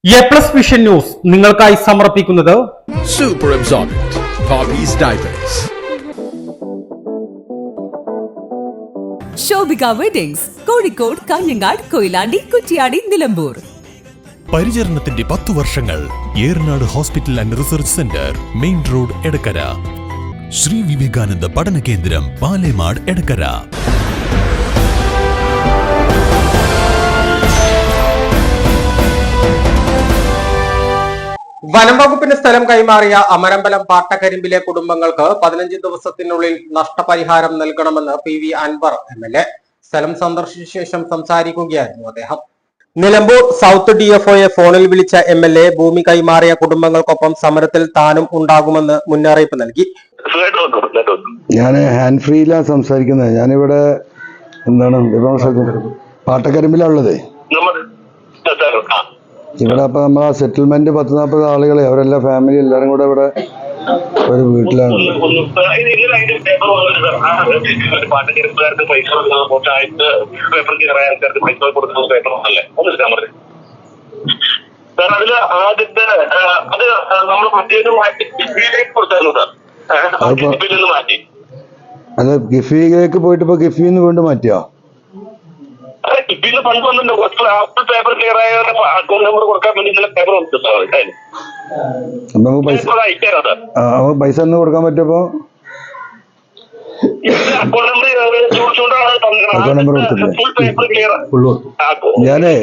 A+ vision news നിങ്ങൾക്കായി സമർപ്പിക്കുന്നത് Super Absorbent Poppy's Diapers. Shobhika weddings Kozhikode, Kanhangad, Koyilandy, Kuttiadi, Nilambur. പരിചരണത്തിന്റെ 10 വർഷങ്ങൾ. Eranad hospital and research centre, main road, Edakkara. Shri Vivekananda പഠന കേന്ദ്രം, പാലേമാട്, എടക്കര. വനം വകുപ്പിന് സ്ഥലം കൈമാറിയ അമരമ്പലം പാട്ടക്കരിമ്പിലെ കുടുംബങ്ങൾക്ക് 15 ദിവസത്തിനുള്ളിൽ നഷ്ടപരിഹാരം നൽകണമെന്ന് PV അൻവർ MLA. സ്ഥലം സന്ദർശിച്ച ശേഷം സംസാരിക്കുകയായിരുന്നു അദ്ദേഹം. നിലമ്പൂർ സൗത്ത് DFOയെ ഫോണിൽ വിളിച്ച MLA ഭൂമി കൈമാറിയ കുടുംബങ്ങൾക്കൊപ്പം സമരത്തിൽ താനും ഉണ്ടാകുമെന്ന് മുന്നറിയിപ്പ് നൽകി. ഞാൻ ഹാൻഡ് ഫ്രീയിലാണ് സംസാരിക്കുന്നത്. ഞാനിവിടെ പാട്ടക്കരിമ്പിലുള്ളത്. ഇവിടെ അപ്പൊ നമ്മളെ സെറ്റിൽമെന്റ് 10-40 ആളുകളെ, അവരെല്ലാം ഫാമിലി എല്ലാരും കൂടെ ഇവിടെ ഒരു വീട്ടിലാണ്. അത് ഗിഫിയിലേക്ക് പോയിട്ട് ഇപ്പൊ ഗിഫിന്ന് വീണ്ടും മാറ്റിയോ? പൈസ ഒന്ന് കൊടുക്കാൻ പറ്റപ്പോ അക്കൗണ്ട് നമ്പർ ഞാനേ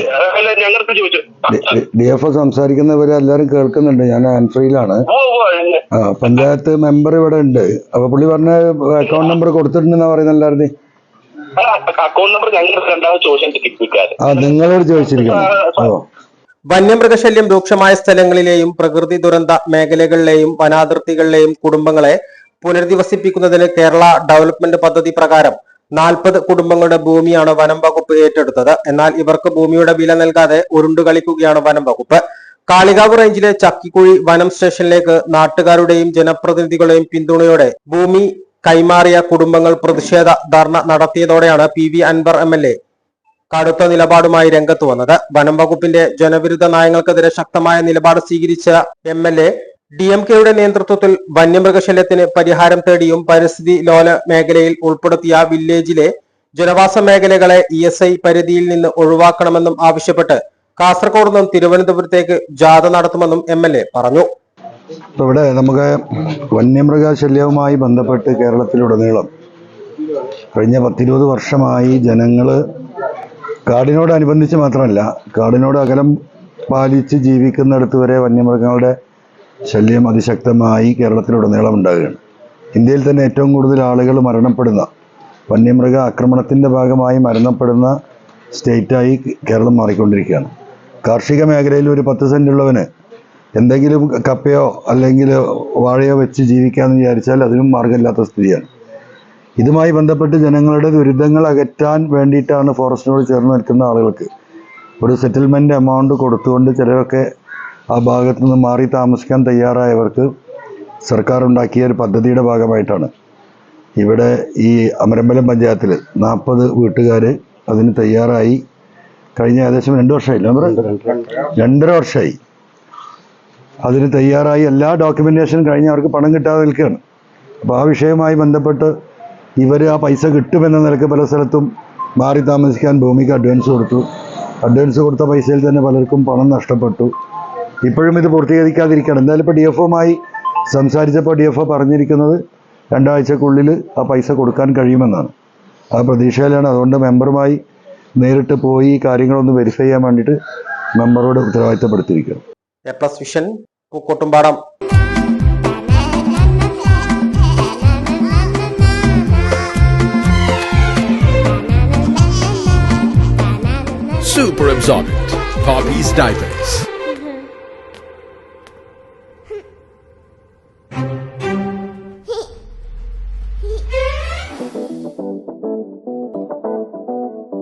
DFO സംസാരിക്കുന്നവരെ എല്ലാരും കേൾക്കുന്നുണ്ട്. ഞാൻ ഹാൻഡ് ഫ്രീയിലാണ്. പഞ്ചായത്ത് മെമ്പർ ഇവിടെ ഉണ്ട്. അപ്പൊ പുള്ളി പറഞ്ഞ അക്കൗണ്ട് നമ്പർ കൊടുത്തിട്ടുണ്ടെന്നാ പറയുന്നത്. എല്ലാവരുടെയും നിങ്ങളോട് ചോദിച്ചിരിക്കുന്നു. വന്യമൃഗശല്യം രൂക്ഷമായ സ്ഥലങ്ങളിലെയും പ്രകൃതി ദുരന്ത മേഖലകളിലെയും വനാതിർത്തികളിലെയും കുടുംബങ്ങളെ പുനരധിവസിപ്പിക്കുന്നതിന് കേരള ഡെവലപ്മെന്റ് പദ്ധതി പ്രകാരം 40 കുടുംബങ്ങളുടെ ഭൂമിയാണ് വനം വകുപ്പ് ഏറ്റെടുത്തത്. എന്നാൽ ഇവർക്ക് ഭൂമിയുടെ വില നൽകാതെ ഉരുണ്ടുകളിക്കുകയാണ് വനം വകുപ്പ്. കാളികാവ് റേഞ്ചിലെ ചക്കിക്കുഴി വനം സ്റ്റേഷനിലേക്ക് നാട്ടുകാരുടെയും ജനപ്രതിനിധികളുടെയും പിന്തുണയോടെ ഭൂമി കൈമാറിയ കുടുംബങ്ങൾ പ്രതിഷേധ ധർണ നടത്തിയതോടെയാണ് PV അൻവർ MLA കടുത്ത നിലപാടുമായി രംഗത്ത് വന്നത്. വനം വകുപ്പിന്റെ ജനവിരുദ്ധ നയങ്ങൾക്കെതിരെ ശക്തമായ നിലപാട് സ്വീകരിച്ച MLA DMKയുടെ നേതൃത്വത്തിൽ വന്യമൃഗശല്യത്തിന് പരിഹാരം തേടിയും പരിസ്ഥിതി ലോല മേഖലയിൽ ഉൾപ്പെടുത്തിയ വില്ലേജിലെ ജനവാസ മേഖലകളെ ESI പരിധിയിൽ നിന്ന് ഒഴിവാക്കണമെന്നും ആവശ്യപ്പെട്ട് കാസർഗോഡ് നിന്നും തിരുവനന്തപുരത്തേക്ക് ജാഥ നടത്തുമെന്നും MLA പറഞ്ഞു. ഇപ്പൊ ഇവിടെ നമുക്ക് വന്യമൃഗശല്യവുമായി ബന്ധപ്പെട്ട് കേരളത്തിലുടനീളം കഴിഞ്ഞ 10-20 വർഷമായി ജനങ്ങള് കാടിനോടനുബന്ധിച്ച് മാത്രമല്ല, കാടിനോട് അകലം പാലിച്ച് ജീവിക്കുന്നിടത്ത് വരെ വന്യമൃഗങ്ങളുടെ ശല്യം അതിശക്തമായി കേരളത്തിലുടനീളം ഉണ്ടാകുകയാണ്. ഇന്ത്യയിൽ തന്നെ ഏറ്റവും കൂടുതൽ ആളുകൾ മരണപ്പെടുന്ന, വന്യമൃഗ ആക്രമണത്തിൻ്റെ ഭാഗമായി മരണപ്പെടുന്ന സ്റ്റേറ്റായി കേരളം മാറിക്കൊണ്ടിരിക്കുകയാണ്. കാർഷിക മേഖലയിൽ ഒരു 10 സെന്റ് ഉള്ളവന് എന്തെങ്കിലും കപ്പയോ അല്ലെങ്കിൽ വാഴയോ വെച്ച് ജീവിക്കാമെന്ന് വിചാരിച്ചാൽ അതിനും മാർഗമില്ലാത്ത സ്ഥിതിയാണ്. ഇതുമായി ബന്ധപ്പെട്ട് ജനങ്ങളുടെ ദുരിതങ്ങൾ അകറ്റാൻ വേണ്ടിയിട്ടാണ് ഫോറസ്റ്റിനോട് ചേർന്ന് നിൽക്കുന്ന ആളുകൾക്ക് ഒരു സെറ്റിൽമെൻറ്റ് എമൗണ്ട് കൊടുത്തുകൊണ്ട് ചിലരൊക്കെ ആ ഭാഗത്തു നിന്ന് മാറി താമസിക്കാൻ തയ്യാറായവർക്ക് സർക്കാർ ഉണ്ടാക്കിയ ഒരു പദ്ധതിയുടെ ഭാഗമായിട്ടാണ് ഇവിടെ ഈ അമരമ്പലം പഞ്ചായത്തിൽ 40 വീട്ടുകാർ അതിന് തയ്യാറായി. കഴിഞ്ഞ ഏകദേശം 2 വർഷമായില്ല, 2.5 വർഷമായി അതിന് തയ്യാറായി. എല്ലാ ഡോക്യുമെൻറ്റേഷനും കഴിഞ്ഞ് അവർക്ക് പണം കിട്ടാതെ നിൽക്കുകയാണ്. അപ്പോൾ ആ വിഷയവുമായി ബന്ധപ്പെട്ട് ഇവർ ആ പൈസ കിട്ടുമെന്ന നിലക്ക് പല സ്ഥലത്തും മാറി താമസിക്കാൻ ഭൂമിക്ക് അഡ്വാൻസ് കൊടുത്തു. അഡ്വാൻസ് കൊടുത്ത പൈസയിൽ തന്നെ പലർക്കും പണം നഷ്ടപ്പെട്ടു. ഇപ്പോഴും ഇത് പൂർത്തീകരിക്കാതിരിക്കുകയാണ്. എന്തായാലും ഇപ്പോൾ DFOയുമായി സംസാരിച്ചപ്പോൾ DFO പറഞ്ഞിരിക്കുന്നത് 2 ആഴ്ചക്കുള്ളിൽ ആ പൈസ കൊടുക്കാൻ കഴിയുമെന്നാണ്. ആ പ്രതീക്ഷയിലാണ്. അതുകൊണ്ട് മെമ്പറുമായി നേരിട്ട് പോയി കാര്യങ്ങളൊന്ന് വെരിഫൈ ചെയ്യാൻ വേണ്ടിയിട്ട് മെമ്പറോട് ഉത്തരവാദിത്തപ്പെടുത്തിയിരിക്കുകയാണ്. എ+ vision Pookkottumpadam. Super Absorbent Poppy's Diapers.